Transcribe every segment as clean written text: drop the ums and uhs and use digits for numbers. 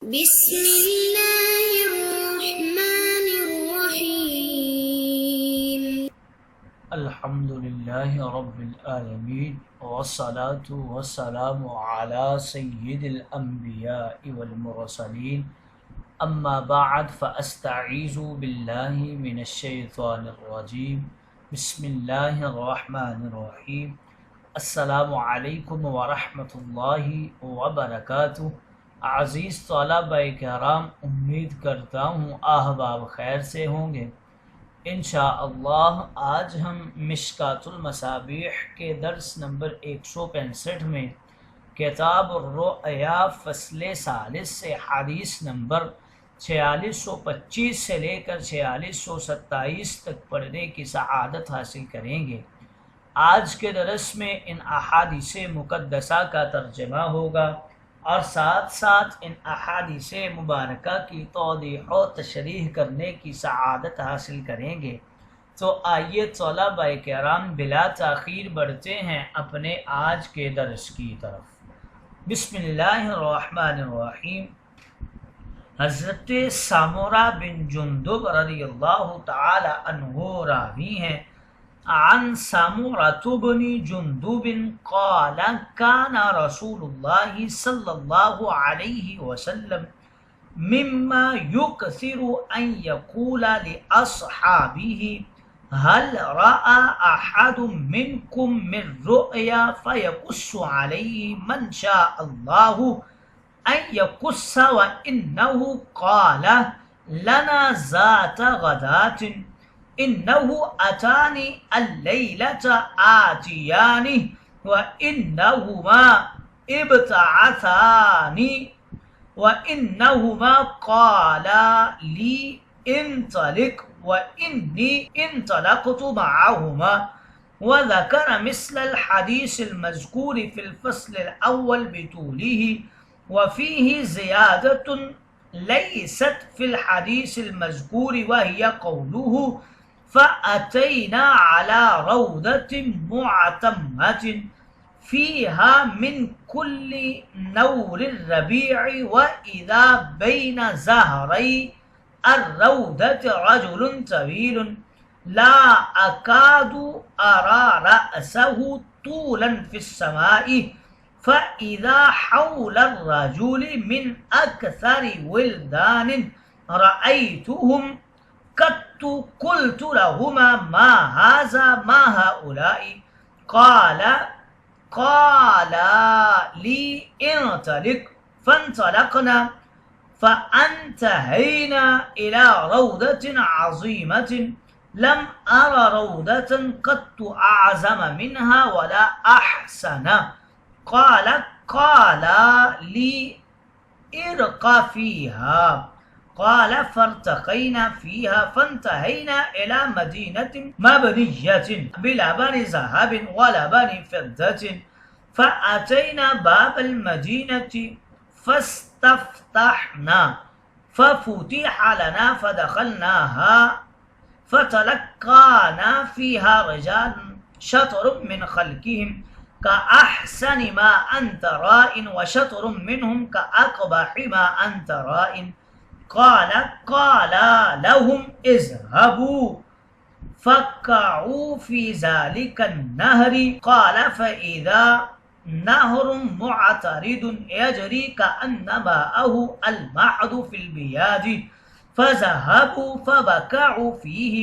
بسم الله الرحمن الرحيم. الحمد لله رب العالمين والصلاة والسلام على سيد الأنبياء والمرسلين أما بعد فأستعيذ بالله من الشيطان الرجيم بسم الله الرحمن الرحيم. السلام علیکم ورحمۃ اللہ وبرکاتہ. عزیز طلبہ کرام، امید کرتا ہوں احباب خیر سے ہوں گے. انشاءاللہ آج ہم مشکات المصابیح کے درس نمبر 165 میں کتاب الرؤیا فصل ثالث سے حدیث نمبر 4625 سے لے کر 4627 تک پڑھنے کی سعادت حاصل کریں گے. آج کے درس میں ان احادیث مقدسہ کا ترجمہ ہوگا اور ساتھ ساتھ ان احادیث مبارکہ کی توضیح و تشریح کرنے کی سعادت حاصل کریں گے. تو آئیے طلبہ کرام بلا تاخیر بڑھتے ہیں اپنے آج کے درس کی طرف. بسم اللہ الرحمن الرحیم. حضرت سامورہ بن جندب رضی اللہ تعالی عنہ راوی ہیں. عن سامورة بن جندب قال كان رسول الله صلى الله عليه وسلم مما يكثر أن يقول لأصحابه هل رأى أحد منكم من رؤيا فيقص عليه من شاء الله أن يقص وإنه قال لنا ذات غداة إنه أتاني الليلة آتياني وإنهما ابتعثاني وإنهما قالا لي انطلق وإني انطلقت معهما. وذكر مثل الحديث المذكور في الفصل الأول بطوله وفيه زيادة ليست في الحديث المذكور وهي قوله فأتينا على روضة معتمة فيها من كل نور الربيع وإذا بين زهري الروضة رجل طويل لا أكاد أرى رأسه طولا في السماء فإذا حول الرجل من أكثر ولدان رأيتهم قلت لهما ما هذا ما هؤلاء قال لي انطلق فانطلقنا فانتهينا إلى روضة عظيمة لم أر روضة قط أعظم منها ولا أحسن. قال لي ارقى فيها. قال فارتقينا فيها فانتهينا إلى مدينة مبنية بلبن ذهب ولبن فضة فأتينا باب المدينة فاستفتحنا ففتح لنا فدخلناها فتلقانا فيها رجال شطر من خلقهم كأحسن ما أنت راء وشطر منهم كأقبح ما أنت راء. قال لهم اذهبوا فقعوا في ذلك النهر. قال فإذا نهر معترض يجري كأن ماءه المعد في البياد فذهبوا فبكعوا فيه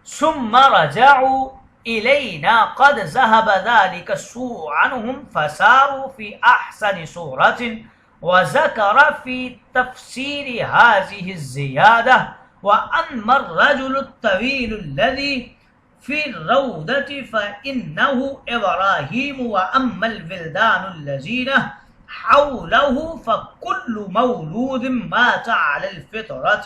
ثم رجعوا إلينا قد ذهب ذلك السوء عنهم فساروا في أحسن صورة. وذكر في تفسير هذه الزيادة وأما الرجل الطويل الذي في الروضة فإنه إبراهيم وأما الولدان الذين حوله فكل مولود مات على الفطرة.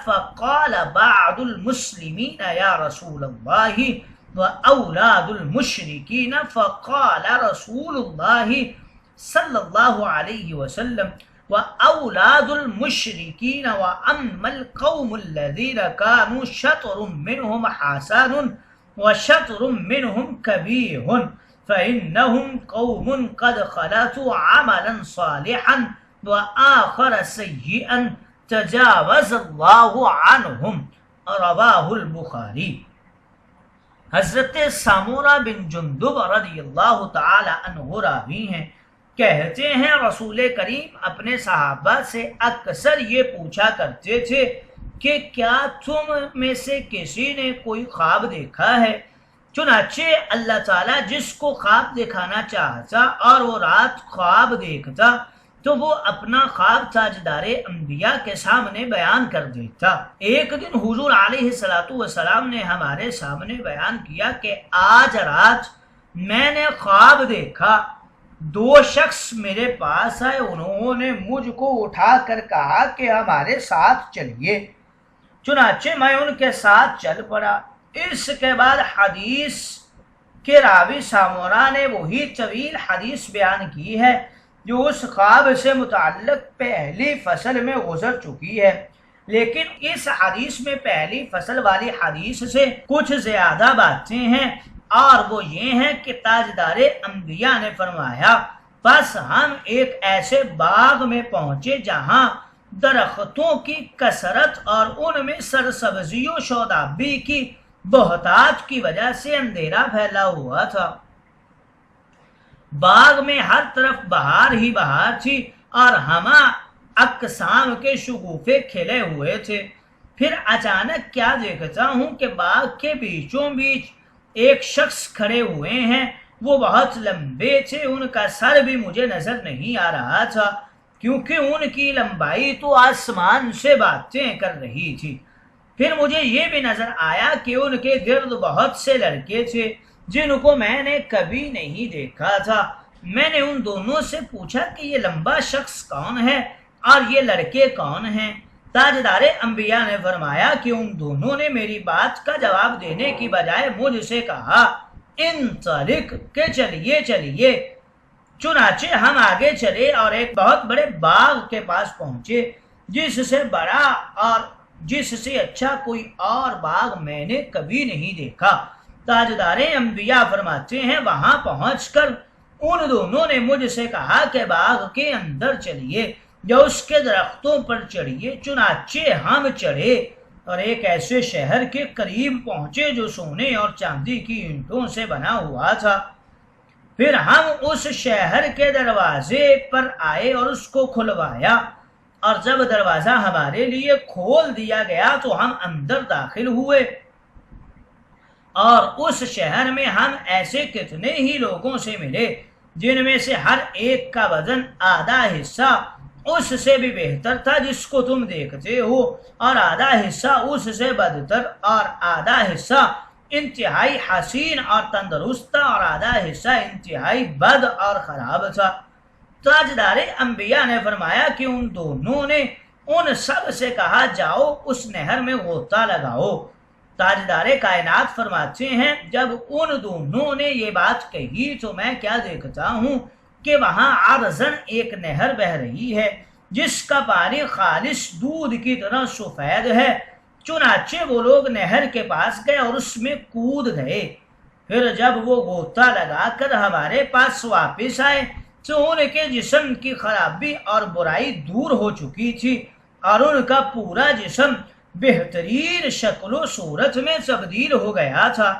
فقال بعض المسلمين يا رسول الله وأولاد المشركين. فقال رسول الله صلى الله عليه وسلم وأولاد المشركين وأما القوم الذين كانوا شطر منهم حسن وشطر منهم كبير فإنهم قوم قد خلطوا عملا صالحا وآخر سیئا تجاوز اللہ عنہم، رواہ البخاری۔ حضرت سامورہ بن جندب رضی اللہ تعالی عنہ راوی ہیں، کہتے ہیں رسول کریم اپنے صحابہ سے اکثر یہ پوچھا کرتے تھے کہ کیا تم میں سے کسی نے کوئی خواب دیکھا ہے؟ چنانچہ اللہ تعالیٰ جس کو خواب دکھانا چاہتا اور وہ رات خواب دیکھتا تو وہ اپنا خواب تاجدار انبیاء کے سامنے بیان کر دیتا۔ ایک دن حضور علیہ السلام نے ہمارے سامنے بیان کیا کہ آج رات میں نے خواب دیکھا، دو شخص میرے پاس آئے، انہوں نے مجھ کو اٹھا کر کہا کہ ہمارے ساتھ چلیے، چنانچہ میں ان کے ساتھ چل پڑا۔ اس کے بعد حدیث کے راوی سامورہ نے وہی طویل حدیث بیان کی ہے جو اس خواب سے متعلق پہلی فصل میں گزر چکی ہے، لیکن اس حدیث میں پہلی فصل والی حدیث سے کچھ زیادہ باتیں ہیں، اور وہ یہ ہیں کہ تاجدار انبیاء نے فرمایا بس ہم ایک ایسے باغ میں پہنچے جہاں درختوں کی کثرت اور ان میں سرسبزی و شادابی کی بہتات کی وجہ سے اندھیرا پھیلا ہوا تھا۔ باغ میں ہر طرف بہار ہی بہار تھی اور ہمہ اقسام کے شگوفے کھلے ہوئے تھے۔ پھر اچانک کیا دیکھتا ہوں کہ باغ کے بیچوں بیچ ایک شخص کھڑے ہوئے ہیں، وہ بہت لمبے تھے، ان کا سر بھی مجھے نظر نہیں آ رہا تھا کیونکہ ان کی لمبائی تو آسمان سے باتیں کر رہی تھی۔ پھر مجھے یہ بھی نظر آیا کہ ان کے گرد بہت سے لڑکے تھے جن کو میں نے کبھی نہیں دیکھا تھا۔ میں نے ان دونوں سے پوچھا کہ یہ لمبا شخص کون ہے اور یہ لڑکے کون ہیں؟ تاجدار انبیاء نے فرمایا کہ ان دونوں نے میری بات کا جواب دینے کی بجائے مجھ سے کہا انطلق، کہ چلیے چلیے۔ چنانچہ ہم آگے چلے اور ایک بہت بڑے باغ کے پاس پہنچے جس سے بڑا اور جس سے اچھا کوئی اور باغ میں نے کبھی نہیں دیکھا۔ تاجدار انبیاء فرماتے ہیں وہاں پہنچ کر ان دونوں نے مجھ سے کہا کہ باغ کے اندر چلیے یا اس کے درختوں پر چڑھیے۔ چنانچہ ہم چڑھے اور ایک ایسے شہر کے قریب پہنچے جو سونے اور چاندی کی اینٹوں سے بنا ہوا تھا۔ پھر ہم اس شہر کے دروازے پر آئے اور اس کو کھلوایا، اور جب دروازہ ہمارے لیے کھول دیا گیا تو ہم اندر داخل ہوئے، اور اس شہر میں ہم ایسے کتنے ہی لوگوں سے ملے جن میں سے ہر ایک کا وزن آدھا حصہ اس سے بھی بہتر تھا جس کو تم دیکھتے ہو، اور آدھا حصہ اس سے بدتر، اور آدھا حصہ انتہائی حسین اور تندرست تھا، اور آدھا حصہ انتہائی بد اور خراب تھا۔ تاجدار انبیاء نے فرمایا کہ ان دونوں نے ان سب سے کہا جاؤ اس نہر میں غوطہ لگاؤ۔ تاجدار کائنات فرماتے ہیں جب ان دونوں نے یہ بات کہی تو میں کیا دیکھتا ہوں کہ وہاں عرضاً ایک نہر بہ رہی ہے جس کا پانی خالص دودھ کی طرح سفید ہے۔ چنانچہ وہ لوگ نہر کے پاس گئے اور اس میں کود گئے۔ پھر جب وہ غوطہ لگا کر ہمارے پاس واپس آئے تو ان کے جسم کی خرابی اور برائی دور ہو چکی تھی اور ان کا پورا جسم بہترین شکل و صورت میں تبدیل ہو گیا تھا۔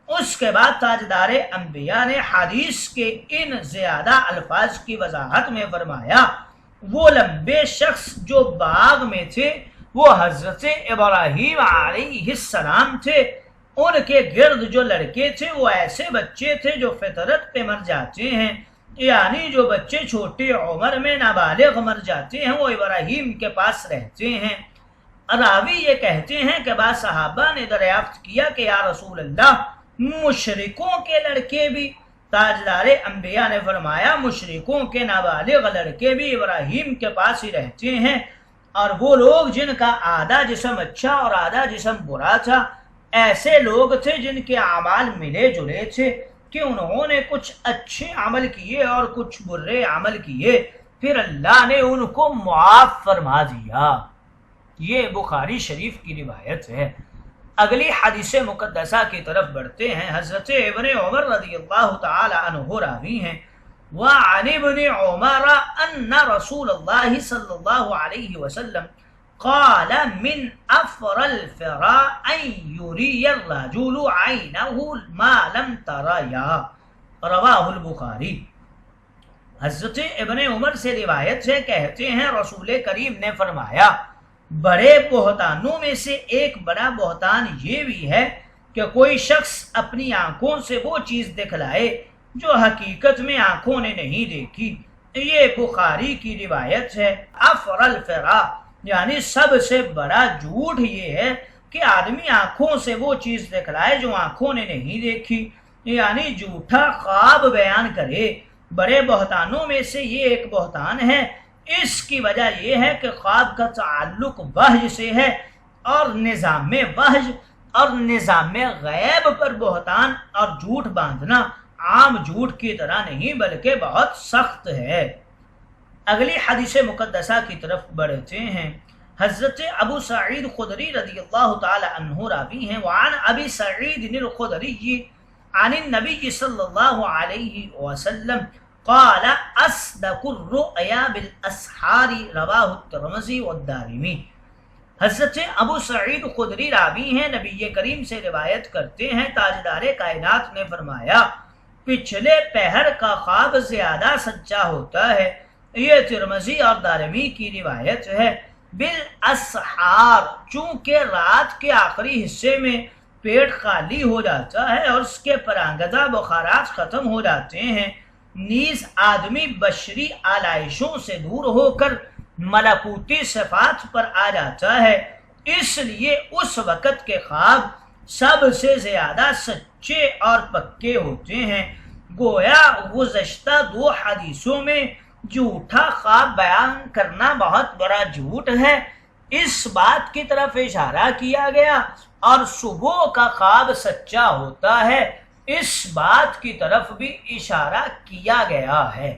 اس کے بعد تاجدار انبیاء نے حدیث کے ان زیادہ الفاظ کی وضاحت میں فرمایا وہ لمبے شخص جو باغ میں تھے وہ حضرت ابراہیم علیہ السلام تھے۔ ان کے گرد جو لڑکے تھے وہ ایسے بچے تھے جو فطرت پہ مر جاتے ہیں، یعنی جو بچے چھوٹی عمر میں نابالغ مر جاتے ہیں وہ ابراہیم کے پاس رہتے ہیں۔ راوی یہ کہتے ہیں کہ بعض صحابہ نے دریافت کیا کہ یا رسول اللہ مشرکوں کے لڑکے بھی؟ تاجدار انبیاء نے فرمایا مشرکوں کے نابالغ لڑکے بھی ابراہیم کے پاس ہی رہتے ہیں، اور وہ لوگ جن کا آدھا جسم اچھا اور آدھا جسم برا تھا ایسے لوگ تھے جن کے اعمال ملے جلے تھے کہ انہوں نے کچھ اچھے عمل کیے اور کچھ برے عمل کیے، پھر اللہ نے ان کو معاف فرما دیا۔ یہ بخاری شریف کی روایت ہے۔ اگلی حدیث مقدسہ کی طرف بڑھتے ہیں۔ حضرت ابن عمر رضی اللہ تعالی عنہ راوی ہیں، وعن ابن عمر ان رسول اللہ صلی اللہ علیہ وسلم قال من افر الفراء ان یری الرجل عینہ ما لم تریا، رواہ البخاری۔ حضرت ابن عمر سے روایت ہے، کہتے ہیں رسول کریم نے فرمایا بڑے بہتانوں میں سے ایک بڑا بہتان یہ بھی ہے کہ کوئی شخص اپنی آنکھوں سے وہ چیز دکھلائے جو حقیقت میں آنکھوں نے نہیں دیکھی۔ یہ بخاری کی روایت ہے۔ افر الفرا یعنی سب سے بڑا جھوٹ یہ ہے کہ آدمی آنکھوں سے وہ چیز دکھلائے جو آنکھوں نے نہیں دیکھی، یعنی جھوٹا خواب بیان کرے۔ بڑے بہتانوں میں سے یہ ایک بہتان ہے۔ اس کی وجہ یہ ہے کہ خواب کا تعلق وحی سے ہے، اور نظام وحی اور نظام غیب پر بہتان اور جھوٹ باندھنا عام جھوٹ کی طرح نہیں بلکہ بہت سخت ہے۔ اگلی حدیث مقدسہ کی طرف بڑھتے ہیں۔ حضرت ابو سعید خدری رضی اللہ تعالی عنہ راوی ہیں، وعن ابی سعید الخدری عن النبی صلی اللہ علیہ وسلم قال اصدق الرؤیا بالاسحار، رواہ الترمذی والدارمی۔ حضرت ابو سعید خدری راوی ہیں، نبی کریم سے روایت کرتے ہیں، تاجدار کائنات نے فرمایا پچھلے پہر کا خواب زیادہ سچا ہوتا ہے۔ یہ ترمذی اور دارمی کی روایت ہے۔ بالاسحار چونکہ رات کے آخری حصے میں پیٹ خالی ہو جاتا ہے اور اس کے پرانگزہ بخارات ختم ہو جاتے ہیں، نیز آدمی بشری آلائشوں سے دور ہو کر ملکوتی صفات پر آ جاتا ہے، اس لیے اس وقت کے خواب سب سے زیادہ سچے اور پکے ہوتے ہیں۔ گویا گزشتہ دو حدیثوں میں جھوٹا خواب بیان کرنا بہت بڑا جھوٹ ہے، اس بات کی طرف اشارہ کیا گیا، اور صبح کا خواب سچا ہوتا ہے، اس بات کی طرف بھی اشارہ کیا گیا ہے۔